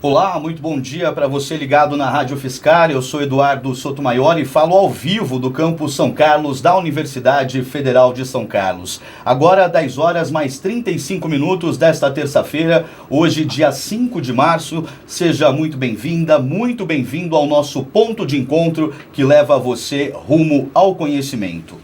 Olá, muito bom dia para você ligado na Rádio Fiscar. Eu sou Eduardo Sotomayor e falo ao vivo do campus São Carlos da Universidade Federal de São Carlos. Agora 10 horas mais 35 minutos desta terça-feira, hoje dia 5 de março. Seja muito bem-vinda, muito bem-vindo ao nosso ponto de encontro que leva você rumo ao conhecimento.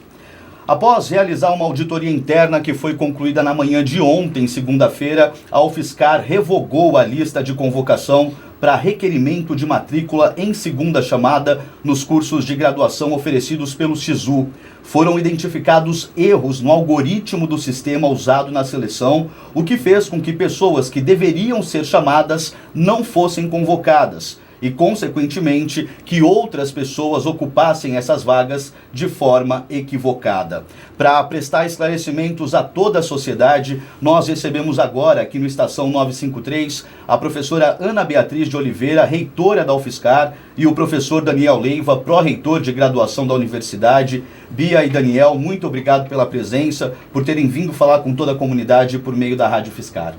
Após realizar uma auditoria interna que foi concluída na manhã de ontem, segunda-feira, a UFSCar revogou a lista de convocação para requerimento de matrícula em segunda chamada nos cursos de graduação oferecidos pelo SISU. Foram identificados erros no algoritmo do sistema usado na seleção, o que fez com que pessoas que deveriam ser chamadas não fossem convocadas e, consequentemente, que outras pessoas ocupassem essas vagas de forma equivocada. Para prestar esclarecimentos a toda a sociedade, nós recebemos agora, aqui no Estação 953, a professora Ana Beatriz de Oliveira, reitora da UFSCar, e o professor Daniel Leiva, pró-reitor de graduação da universidade. Bia e Daniel, muito obrigado pela presença, por terem vindo falar com toda a comunidade por meio da Rádio Fiscar.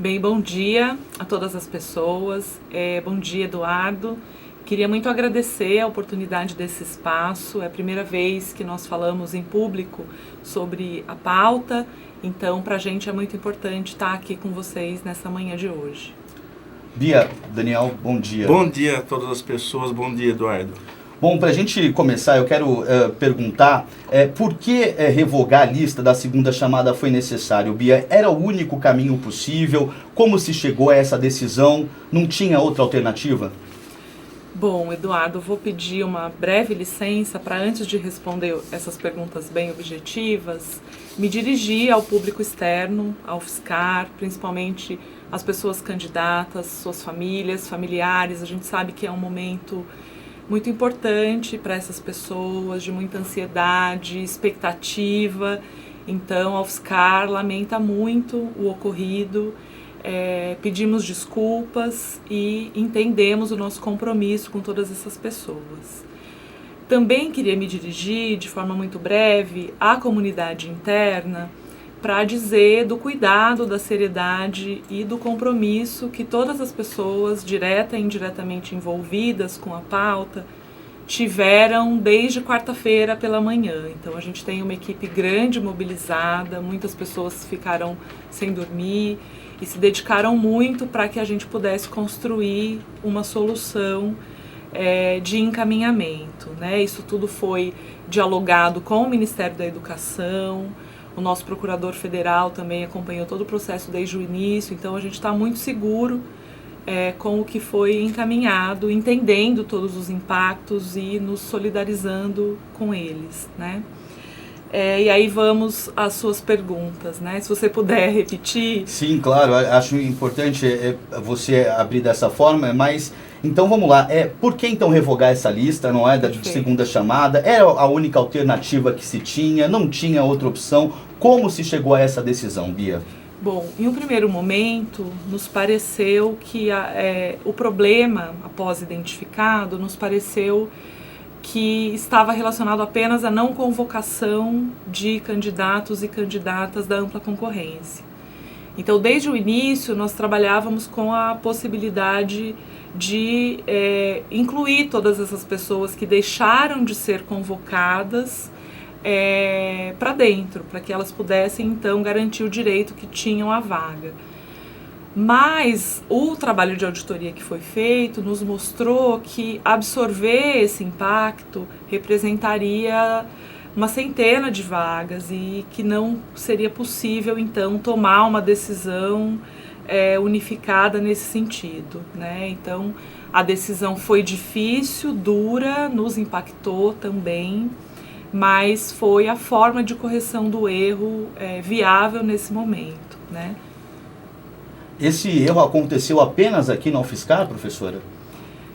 Bem, bom dia a todas as pessoas, bom dia, Eduardo. Queria muito agradecer a oportunidade desse espaço, é a primeira vez que nós falamos em público sobre a pauta, então para a gente é muito importante estar aqui com vocês nessa manhã de hoje. Bia, Daniel, bom dia. Bom dia a todas as pessoas, bom dia, Eduardo. Bom, para a gente começar, eu quero perguntar por que revogar a lista da segunda chamada foi necessário, Bia? Era o único caminho possível? Como se chegou a essa decisão? Não tinha outra alternativa? Bom, Eduardo, vou pedir uma breve licença para, antes de responder essas perguntas bem objetivas, me dirigir ao público externo, ao UFSCar, principalmente as pessoas candidatas, suas famílias, familiares. A gente sabe que é um momento muito importante para essas pessoas, de muita ansiedade, expectativa. Então, a UFSCar lamenta muito o ocorrido, pedimos desculpas e entendemos o nosso compromisso com todas essas pessoas. Também queria me dirigir, de forma muito breve, à comunidade interna, para dizer do cuidado, da seriedade e do compromisso que todas as pessoas, direta e indiretamente envolvidas com a pauta, tiveram desde quarta-feira pela manhã. Então a gente tem uma equipe grande mobilizada, muitas pessoas ficaram sem dormir e se dedicaram muito para que a gente pudesse construir uma solução de encaminhamento, né? Isso tudo foi dialogado com o Ministério da Educação. O nosso procurador federal também acompanhou todo o processo desde o início, então a gente está muito seguro com o que foi encaminhado, entendendo todos os impactos e nos solidarizando com eles, né? E aí vamos às suas perguntas, né? Se você puder repetir. Sim, claro, acho importante você abrir dessa forma, mas então vamos lá. Por que então revogar essa lista, não é, da segunda chamada? Era a única alternativa que se tinha, não tinha outra opção. Como se chegou a essa decisão, Bia? Bom, em um primeiro momento, nos pareceu que o problema, após identificado, nos pareceu que estava relacionado apenas à não convocação de candidatos e candidatas da ampla concorrência. Então, desde o início, nós trabalhávamos com a possibilidade de incluir todas essas pessoas que deixaram de ser convocadas para dentro, para que elas pudessem, então, garantir o direito que tinham à vaga. Mas o trabalho de auditoria que foi feito nos mostrou que absorver esse impacto representaria uma centena de vagas e que não seria possível, então, tomar uma decisão unificada nesse sentido, né? Então, a decisão foi difícil, dura, nos impactou também, mas foi a forma de correção do erro viável nesse momento, né? Esse erro aconteceu apenas aqui na UFSCar, professora?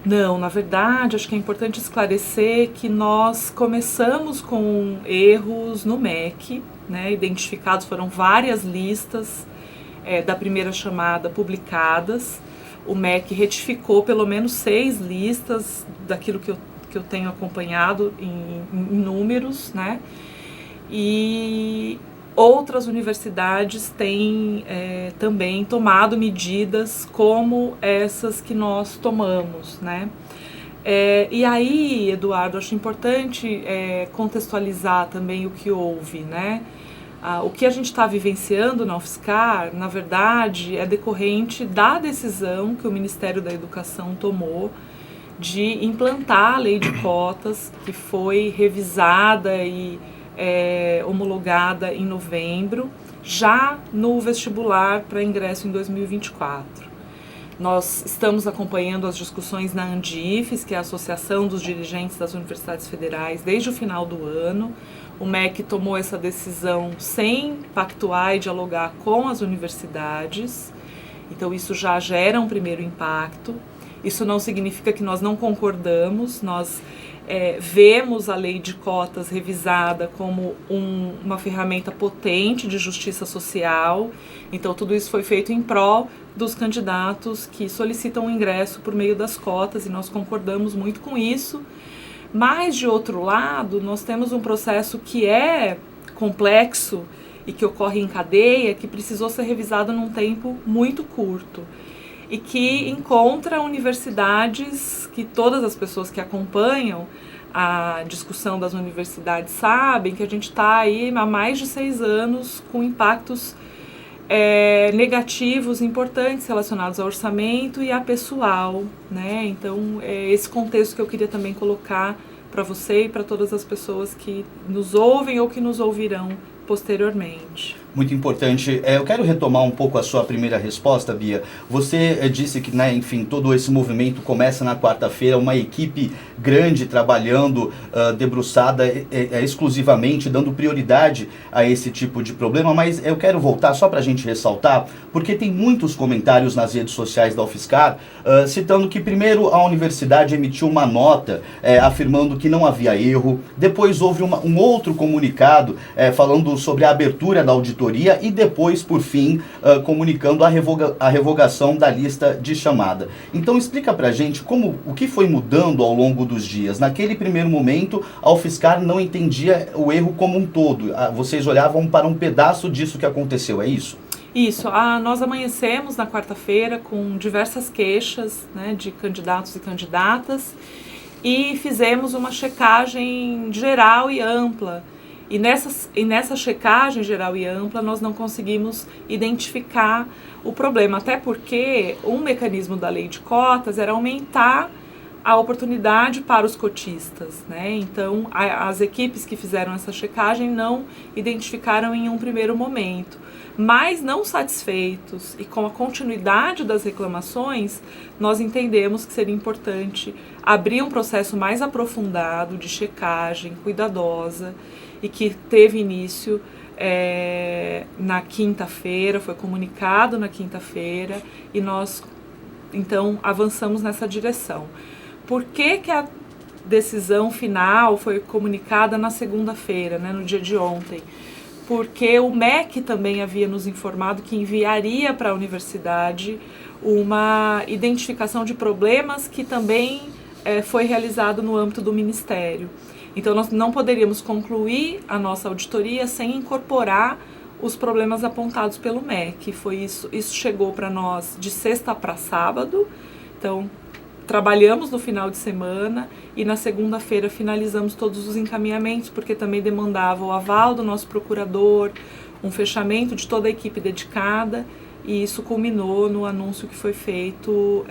Não, na verdade, acho que é importante esclarecer que nós começamos com erros no MEC, né? Identificados, foram várias listas da primeira chamada publicadas. O MEC retificou pelo menos 6 listas daquilo que eu tenho acompanhado em números, né? E outras universidades têm também tomado medidas como essas que nós tomamos, né? E aí, Eduardo, acho importante contextualizar também o que houve, né? O que a gente está vivenciando na UFSCar, na verdade, é decorrente da decisão que o Ministério da Educação tomou de implantar a lei de cotas, que foi revisada e homologada em novembro, já no vestibular para ingresso em 2024. Nós estamos acompanhando as discussões na Andifes, que é a Associação dos Dirigentes das Universidades Federais, desde o final do ano. O MEC tomou essa decisão sem pactuar e dialogar com as universidades, então isso já gera um primeiro impacto. Isso não significa que nós não concordamos, nós vemos a lei de cotas revisada como uma ferramenta potente de justiça social, então tudo isso foi feito em prol dos candidatos que solicitam o ingresso por meio das cotas e nós concordamos muito com isso. Mas, de outro lado, nós temos um processo que é complexo e que ocorre em cadeia, que precisou ser revisado num tempo muito curto e que encontra universidades que todas as pessoas que acompanham a discussão das universidades sabem que a gente está aí há mais de 6 anos com impactos negativos importantes relacionados ao orçamento e a pessoal, né? Então, é esse contexto que eu queria também colocar para você e para todas as pessoas que nos ouvem ou que nos ouvirão posteriormente. Muito importante. Eu quero retomar um pouco a sua primeira resposta, Bia. Você disse que, né, enfim, todo esse movimento começa na quarta-feira, uma equipe grande trabalhando, debruçada exclusivamente, dando prioridade a esse tipo de problema, mas eu quero voltar só para a gente ressaltar, porque tem muitos comentários nas redes sociais da UFSCar, citando que primeiro a universidade emitiu uma nota afirmando que não havia erro, depois houve um outro comunicado falando sobre a abertura da auditoria e depois, por fim, comunicando a revogação da lista de chamada. Então explica pra gente o que foi mudando ao longo dos dias. Naquele primeiro momento, a UFSCar não entendia o erro como um todo. Vocês olhavam para um pedaço disso que aconteceu, é isso? Isso, nós amanhecemos na quarta-feira com diversas queixas, né, de candidatos e candidatas e fizemos uma checagem geral e ampla. E nessa checagem geral e ampla nós não conseguimos identificar o problema, até porque um mecanismo da lei de cotas era aumentar a oportunidade para os cotistas, né? Então as equipes que fizeram essa checagem não identificaram em um primeiro momento, mas não satisfeitos e com a continuidade das reclamações, nós entendemos que seria importante abrir um processo mais aprofundado de checagem cuidadosa e que teve início na quinta-feira, foi comunicado na quinta-feira e nós então avançamos nessa direção. Por que a decisão final foi comunicada na segunda-feira, né, no dia de ontem? Porque o MEC também havia nos informado que enviaria para a universidade uma identificação de problemas que também foi realizado no âmbito do Ministério. Então, nós não poderíamos concluir a nossa auditoria sem incorporar os problemas apontados pelo MEC. Foi isso chegou para nós de sexta para sábado, então trabalhamos no final de semana e na segunda-feira finalizamos todos os encaminhamentos, porque também demandava o aval do nosso procurador, um fechamento de toda a equipe dedicada, e isso culminou no anúncio que foi feito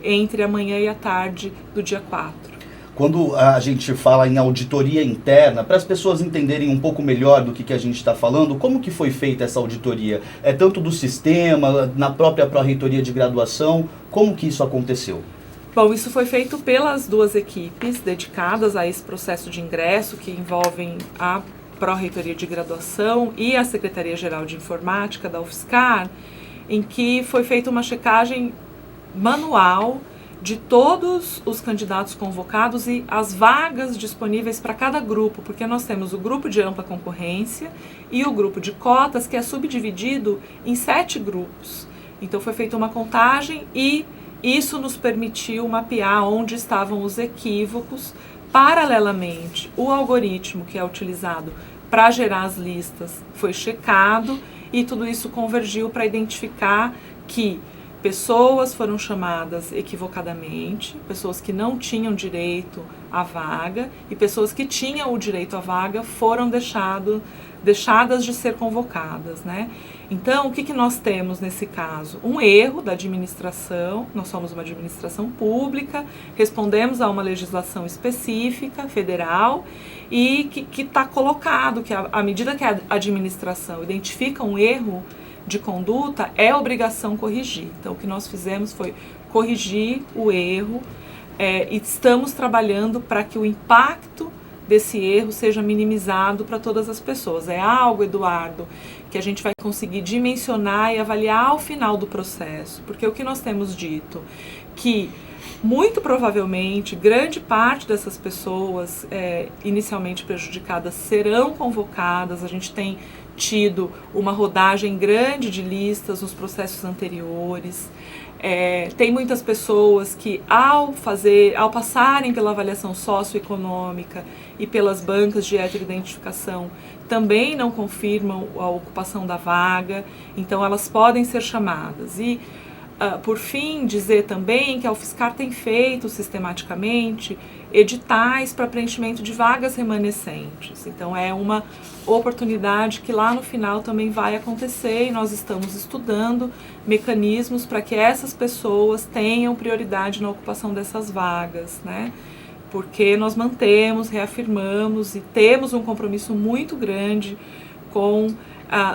entre a manhã e a tarde do dia 4. Quando a gente fala em auditoria interna, para as pessoas entenderem um pouco melhor do que a gente está falando, como que foi feita essa auditoria? Tanto do sistema, na própria pró-reitoria de graduação, como que isso aconteceu? Bom, isso foi feito pelas duas equipes dedicadas a esse processo de ingresso, que envolvem a pró-reitoria de graduação e a Secretaria-Geral de Informática da UFSCar, em que foi feita uma checagem manual de todos os candidatos convocados e as vagas disponíveis para cada grupo, porque nós temos o grupo de ampla concorrência e o grupo de cotas, que é subdividido em 7 grupos. Então foi feita uma contagem e isso nos permitiu mapear onde estavam os equívocos. Paralelamente, o algoritmo que é utilizado para gerar as listas foi checado e tudo isso convergiu para identificar que pessoas foram chamadas equivocadamente, pessoas que não tinham direito à vaga e pessoas que tinham o direito à vaga foram deixadas de ser convocadas, né? Então, o que nós temos nesse caso? Um erro da administração, nós somos uma administração pública, respondemos a uma legislação específica, federal, e que está colocado, que à medida que a administração identifica um erro de conduta, é obrigação corrigir. Então, o que nós fizemos foi corrigir o erro e estamos trabalhando para que o impacto desse erro seja minimizado para todas as pessoas. É algo, Eduardo, que a gente vai conseguir dimensionar e avaliar ao final do processo, porque o que nós temos dito, que muito provavelmente grande parte dessas pessoas inicialmente prejudicadas serão convocadas. A gente tem tido uma rodagem grande de listas nos processos anteriores. Tem muitas pessoas que ao passarem pela avaliação socioeconômica e pelas bancas de heteroidentificação também não confirmam a ocupação da vaga, então elas podem ser chamadas. E por fim, dizer também que a UFSCar tem feito sistematicamente editais para preenchimento de vagas remanescentes. Então é uma oportunidade que lá no final também vai acontecer e nós estamos estudando mecanismos para que essas pessoas tenham prioridade na ocupação dessas vagas, né? Porque nós mantemos, reafirmamos e temos um compromisso muito grande com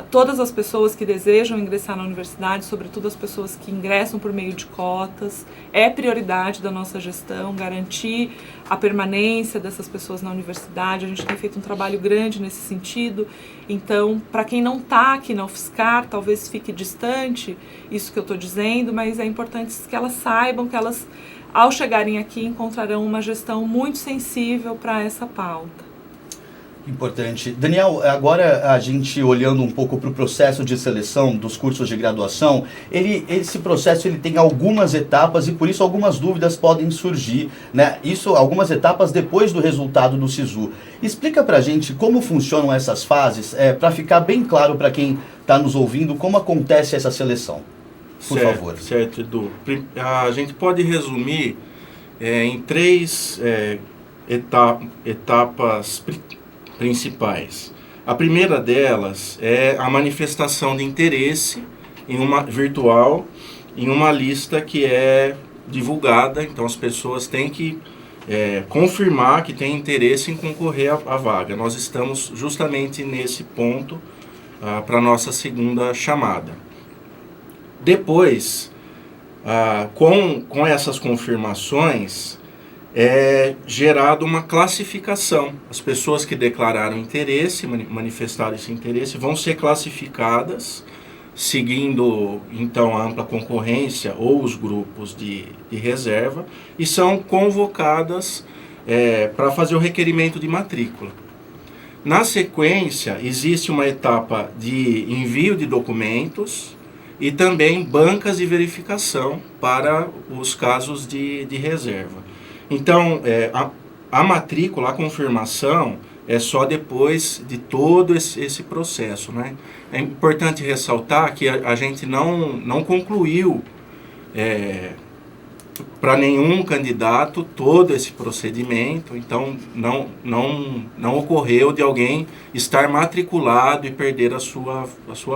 todas as pessoas que desejam ingressar na universidade, sobretudo as pessoas que ingressam por meio de cotas. É prioridade da nossa gestão garantir a permanência dessas pessoas na universidade. A gente tem feito um trabalho grande nesse sentido. Então, para quem não está aqui na UFSCar, talvez fique distante isso que eu estou dizendo, mas é importante que elas saibam que elas, ao chegarem aqui, encontrarão uma gestão muito sensível para essa pauta. Importante. Daniel, agora a gente olhando um pouco para o processo de seleção dos cursos de graduação, esse processo ele tem algumas etapas e por isso algumas dúvidas podem surgir, né? Isso, algumas etapas depois do resultado do SISU. Explica para a gente como funcionam essas fases, para ficar bem claro para quem está nos ouvindo como acontece essa seleção. Por favor. Certo, Edu. A gente pode resumir em três etapas principais. A primeira delas é a manifestação de interesse virtual em uma lista que é divulgada, então as pessoas têm que confirmar que têm interesse em concorrer à vaga. Nós estamos justamente nesse ponto para a nossa segunda chamada. Depois, com essas confirmações, é gerada uma classificação. As pessoas que declararam interesse, manifestaram esse interesse, vão ser classificadas, seguindo então a ampla concorrência ou os grupos de reserva, e são convocadas para fazer o requerimento de matrícula. Na sequência, existe uma etapa de envio de documentos e também bancas de verificação para os casos de reserva. Então, a matrícula, a confirmação, é só depois de todo esse processo, né? É importante ressaltar que a gente não concluiu para nenhum candidato todo esse procedimento, então não ocorreu de alguém estar matriculado e perder a sua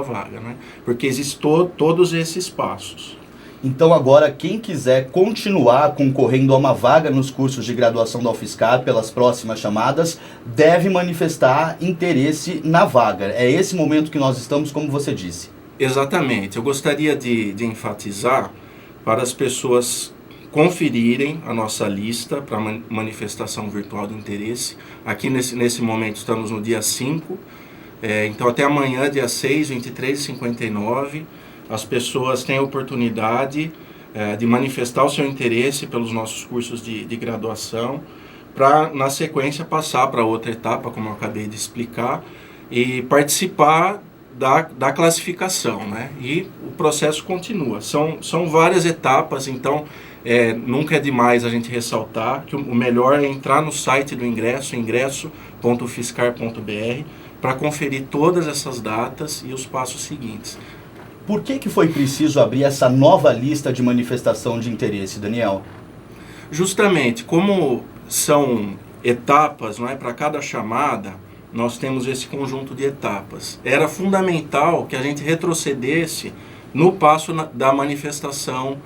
vaga, né? Porque existem todos esses passos. Então agora quem quiser continuar concorrendo a uma vaga nos cursos de graduação da UFSCar pelas próximas chamadas, deve manifestar interesse na vaga. É esse momento que nós estamos, como você disse. Exatamente. Eu gostaria de enfatizar para as pessoas conferirem a nossa lista para manifestação virtual de interesse. Aqui nesse momento estamos no dia 5, então até amanhã, dia 6, 23h59, as pessoas têm a oportunidade de manifestar o seu interesse pelos nossos cursos de graduação, para na sequência passar para outra etapa, como eu acabei de explicar, e participar da classificação, né? E o processo continua. São várias etapas, então nunca é demais a gente ressaltar que o melhor é entrar no site do ingresso, ingresso.ufscar.br, para conferir todas essas datas e os passos seguintes. Por que foi preciso abrir essa nova lista de manifestação de interesse, Daniel? Justamente, como são etapas, não é, para cada chamada, nós temos esse conjunto de etapas. Era fundamental que a gente retrocedesse no passo da manifestação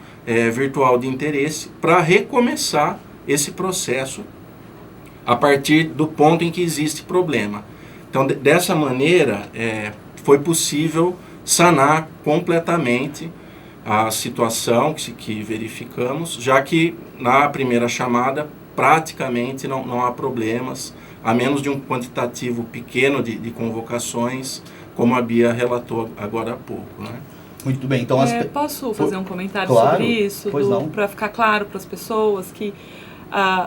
virtual de interesse para recomeçar esse processo a partir do ponto em que existe problema. Então, dessa maneira, foi possível sanar completamente a situação que verificamos, já que na primeira chamada praticamente não há problemas, a menos de um quantitativo pequeno de convocações, como a Bia relatou agora há pouco, né? Muito bem, então... Posso fazer um comentário claro, sobre isso? Para ficar claro para as pessoas que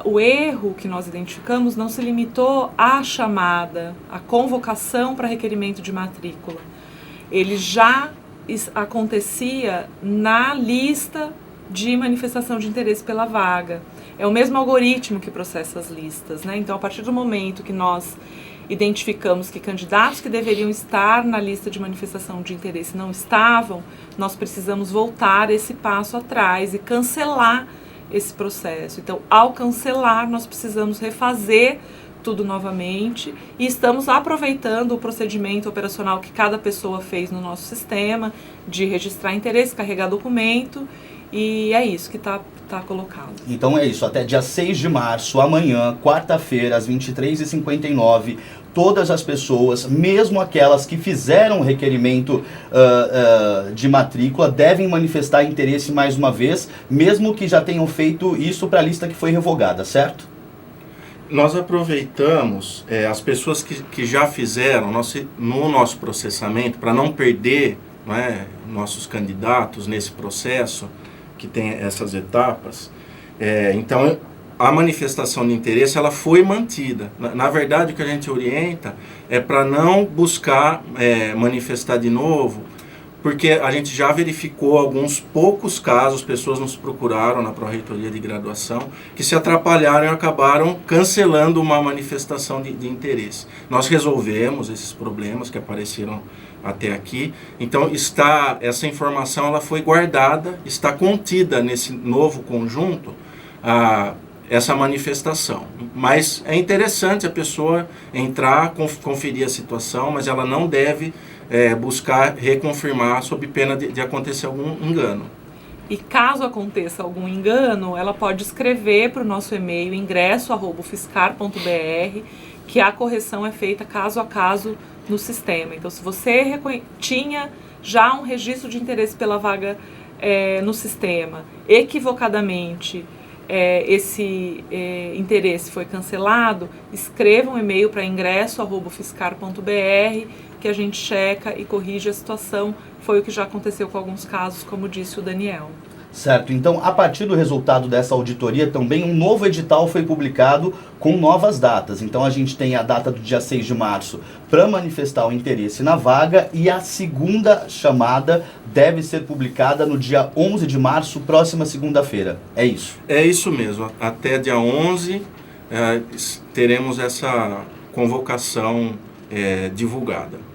o erro que nós identificamos não se limitou à chamada, à convocação para requerimento de matrícula. Ele já acontecia na lista de manifestação de interesse pela vaga. É o mesmo algoritmo que processa as listas, né? Então, a partir do momento que nós identificamos que candidatos que deveriam estar na lista de manifestação de interesse não estavam, nós precisamos voltar esse passo atrás e cancelar esse processo. Então, ao cancelar, nós precisamos refazer tudo novamente e estamos aproveitando o procedimento operacional que cada pessoa fez no nosso sistema, de registrar interesse, carregar documento, e é isso que está colocado. Então é isso, até dia 6 de março, amanhã, quarta-feira, às 23h59, todas as pessoas, mesmo aquelas que fizeram o requerimento de matrícula, devem manifestar interesse mais uma vez, mesmo que já tenham feito isso para a lista que foi revogada, certo? Nós aproveitamos as pessoas que já fizeram no nosso processamento, para não perder, né, nossos candidatos nesse processo, que tem essas etapas. Então, a manifestação de interesse ela foi mantida. Na verdade, o que a gente orienta é para não buscar manifestar de novo, porque a gente já verificou alguns poucos casos, pessoas nos procuraram na Pró-Reitoria de Graduação, que se atrapalharam e acabaram cancelando uma manifestação de interesse. Nós resolvemos esses problemas que apareceram até aqui, então essa informação ela foi guardada, está contida nesse novo conjunto, essa manifestação. Mas é interessante a pessoa entrar, conferir a situação, mas ela não deve buscar reconfirmar sob pena de acontecer algum engano. E caso aconteça algum engano, ela pode escrever para o nosso e-mail ingresso@ufiscar.br, que a correção é feita caso a caso no sistema. Então, se você tinha já um registro de interesse pela vaga no sistema, equivocadamente esse interesse foi cancelado, escreva um e-mail para ingresso@ufiscar.br, que a gente checa e corrige a situação. Foi o que já aconteceu com alguns casos, como disse o Daniel. Certo, então a partir do resultado dessa auditoria também um novo edital foi publicado com novas datas. Então a gente tem a data do dia 6 de março para manifestar o interesse na vaga e a segunda chamada deve ser publicada no dia 11 de março, próxima segunda-feira. É isso? É isso mesmo, até dia 11 teremos essa convocação divulgada.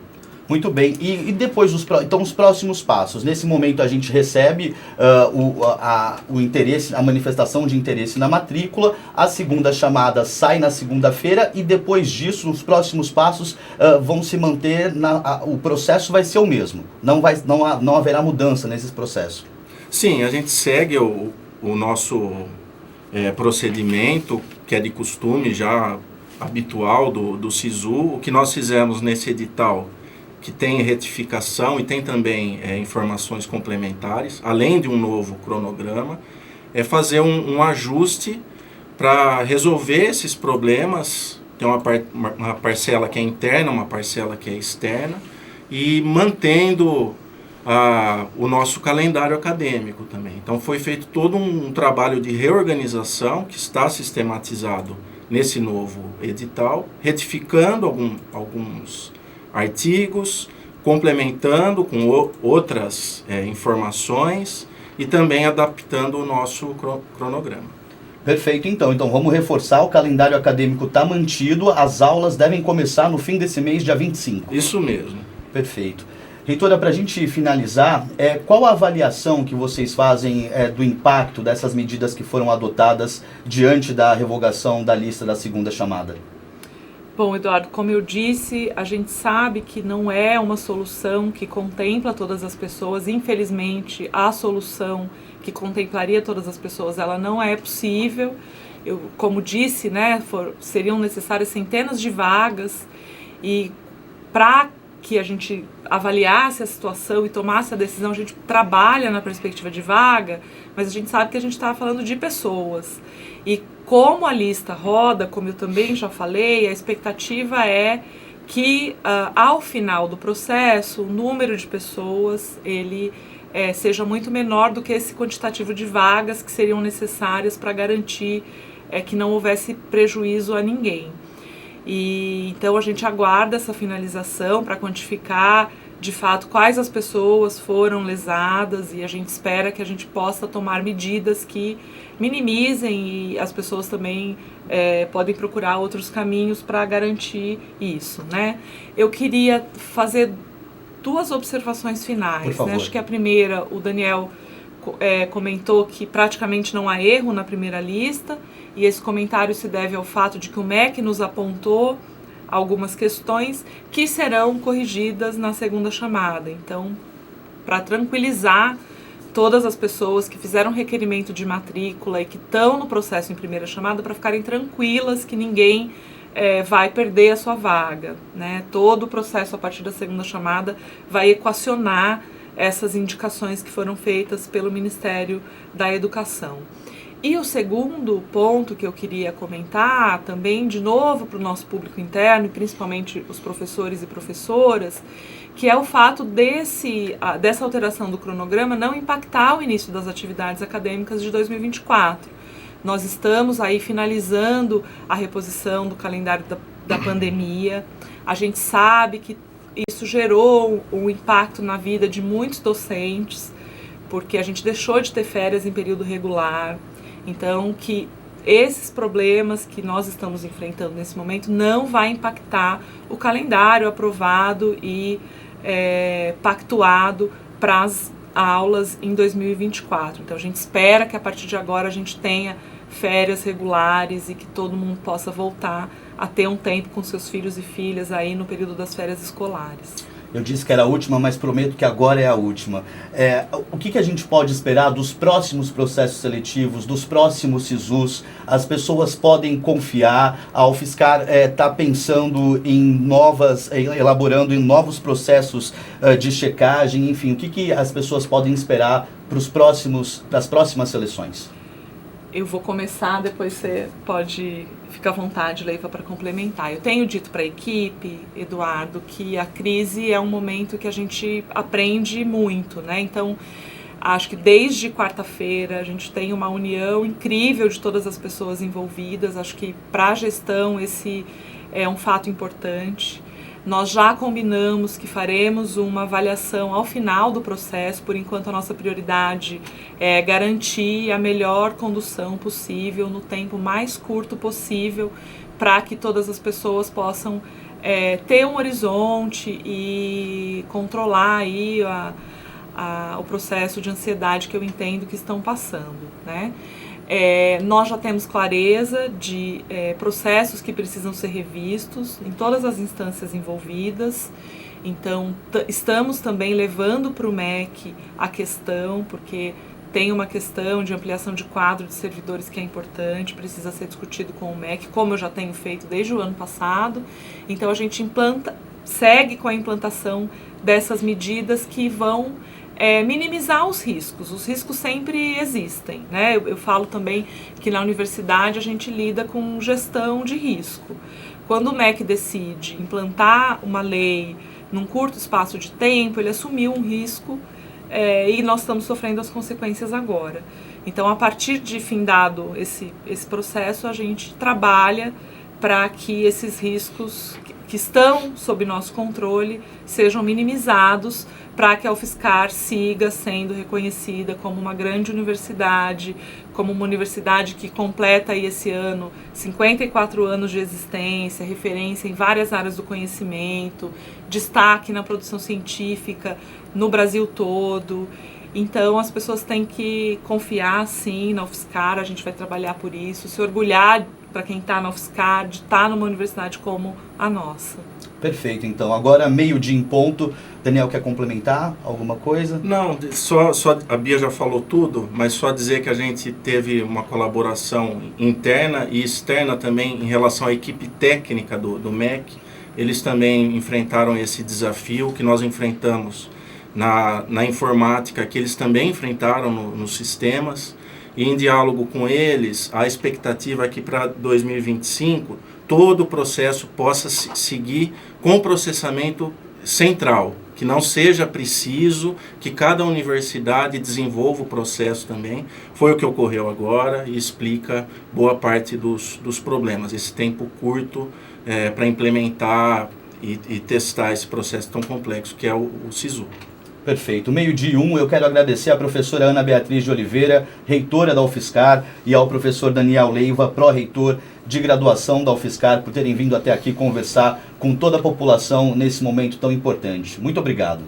Muito bem, e depois então os próximos passos. Nesse momento a gente recebe o interesse, a manifestação de interesse na matrícula, a segunda chamada sai na segunda-feira e depois disso os próximos passos vão se manter, o processo vai ser o mesmo, não haverá mudança nesse processo. Sim, a gente segue o nosso procedimento, que é de costume já habitual do SISU. O que nós fizemos nesse edital, que tem retificação e tem também informações complementares, além de um novo cronograma, é fazer um ajuste para resolver esses problemas. Tem uma parcela que é interna, uma parcela que é externa, e mantendo o nosso calendário acadêmico também. Então foi feito todo um trabalho de reorganização que está sistematizado nesse novo edital, retificando alguns artigos, complementando com outras informações e também adaptando o nosso cronograma. Perfeito, então. Então vamos reforçar, o calendário acadêmico está mantido, as aulas devem começar no fim desse mês, dia 25. Isso mesmo. Perfeito. Reitora, para a gente finalizar, qual a avaliação que vocês fazem do impacto dessas medidas que foram adotadas diante da revogação da lista da segunda chamada? Bom, Eduardo, como eu disse, a gente sabe que não é uma solução que contempla todas as pessoas. Infelizmente, a solução que contemplaria todas as pessoas, ela não é possível. Como disse, né, seriam necessárias centenas de vagas, e para que a gente avaliasse a situação e tomasse a decisão, a gente trabalha na perspectiva de vaga, mas a gente sabe que a gente está falando de pessoas. E como a lista roda, como eu também já falei, a expectativa é que ao final do processo, o número de pessoas ele seja muito menor do que esse quantitativo de vagas que seriam necessárias para garantir que não houvesse prejuízo a ninguém. E então a gente aguarda essa finalização para quantificar de fato quais as pessoas foram lesadas, e a gente espera que a gente possa tomar medidas que minimizem, e as pessoas também podem procurar outros caminhos para garantir isso, né? Eu queria fazer duas observações finais. Por favor. Né? Acho que a primeira, o Daniel comentou que praticamente não há erro na primeira lista, e esse comentário se deve ao fato de que o MEC nos apontou algumas questões que serão corrigidas na segunda chamada. Então, para tranquilizar todas as pessoas que fizeram requerimento de matrícula e que estão no processo em primeira chamada, para ficarem tranquilas que ninguém vai perder a sua vaga, né? Todo o processo a partir da segunda chamada vai equacionar essas indicações que foram feitas pelo Ministério da Educação. E o segundo ponto que eu queria comentar também, de novo, para o nosso público interno, e principalmente os professores e professoras, que é o fato dessa alteração do cronograma não impactar o início das atividades acadêmicas de 2024. Nós estamos aí finalizando a reposição do calendário da pandemia. A gente sabe que isso gerou um impacto na vida de muitos docentes, porque a gente deixou de ter férias em período regular. Então, que esses problemas que nós estamos enfrentando nesse momento não vai impactar o calendário aprovado e pactuado para as aulas em 2024. Então, a gente espera que a partir de agora a gente tenha férias regulares e que todo mundo possa voltar a ter um tempo com seus filhos e filhas aí no período das férias escolares. Eu disse que era a última, mas prometo que agora é a última. O que a gente pode esperar dos próximos processos seletivos, dos próximos SISUs? As pessoas podem confiar, a UFSCar está pensando em elaborando em novos processos de checagem, enfim, o que as pessoas podem esperar para as próximas seleções? Eu vou começar, depois você pode ficar à vontade, Leiva, para complementar. Eu tenho dito para a equipe, Eduardo, que a crise é um momento que a gente aprende muito, né? Então, acho que desde quarta-feira a gente tem uma união incrível de todas as pessoas envolvidas. Acho que para a gestão esse é um fato importante. Nós já combinamos que faremos uma avaliação ao final do processo. Por enquanto, a nossa prioridade é garantir a melhor condução possível, no tempo mais curto possível, para que todas as pessoas possam ter um horizonte e controlar aí o processo de ansiedade que eu entendo que estão passando, né? Nós já temos clareza de processos que precisam ser revistos em todas as instâncias envolvidas. Então, estamos também levando para o MEC a questão, porque tem uma questão de ampliação de quadro de servidores que é importante, precisa ser discutido com o MEC, como eu já tenho feito desde o ano passado. Então, a gente segue com a implantação dessas medidas que vão minimizar os riscos. Os riscos sempre existem, né? Eu falo também que na universidade a gente lida com gestão de risco. Quando o MEC decide implantar uma lei num curto espaço de tempo, ele assumiu um risco e nós estamos sofrendo as consequências agora. Então, a partir de findado esse processo, a gente trabalha para que esses riscos, que estão sob nosso controle sejam minimizados para que a UFSCar siga sendo reconhecida como uma grande universidade, como uma universidade que completa aí esse ano 54 anos de existência, referência em várias áreas do conhecimento, destaque na produção científica no Brasil todo. Então as pessoas têm que confiar sim na UFSCar, a gente vai trabalhar por isso, se orgulhar para quem está na UFSCar de estar numa universidade como a nossa. Perfeito, então. Agora, meio-dia em ponto. Daniel, quer complementar alguma coisa? Não, só a Bia já falou tudo, mas só dizer que a gente teve uma colaboração interna e externa também em relação à equipe técnica do MEC. Eles também enfrentaram esse desafio que nós enfrentamos na informática, que eles também enfrentaram nos sistemas. E em diálogo com eles, a expectativa é que para 2025 todo o processo possa seguir com processamento central, que não seja preciso que cada universidade desenvolva o processo também. Foi o que ocorreu agora e explica boa parte dos problemas, esse tempo curto para implementar e testar esse processo tão complexo que é o SISU. Perfeito. Meio-dia 1, eu quero agradecer à professora Ana Beatriz de Oliveira, reitora da UFSCar, e ao professor Daniel Leiva, pró-reitor de graduação da UFSCar, por terem vindo até aqui conversar com toda a população nesse momento tão importante. Muito obrigado.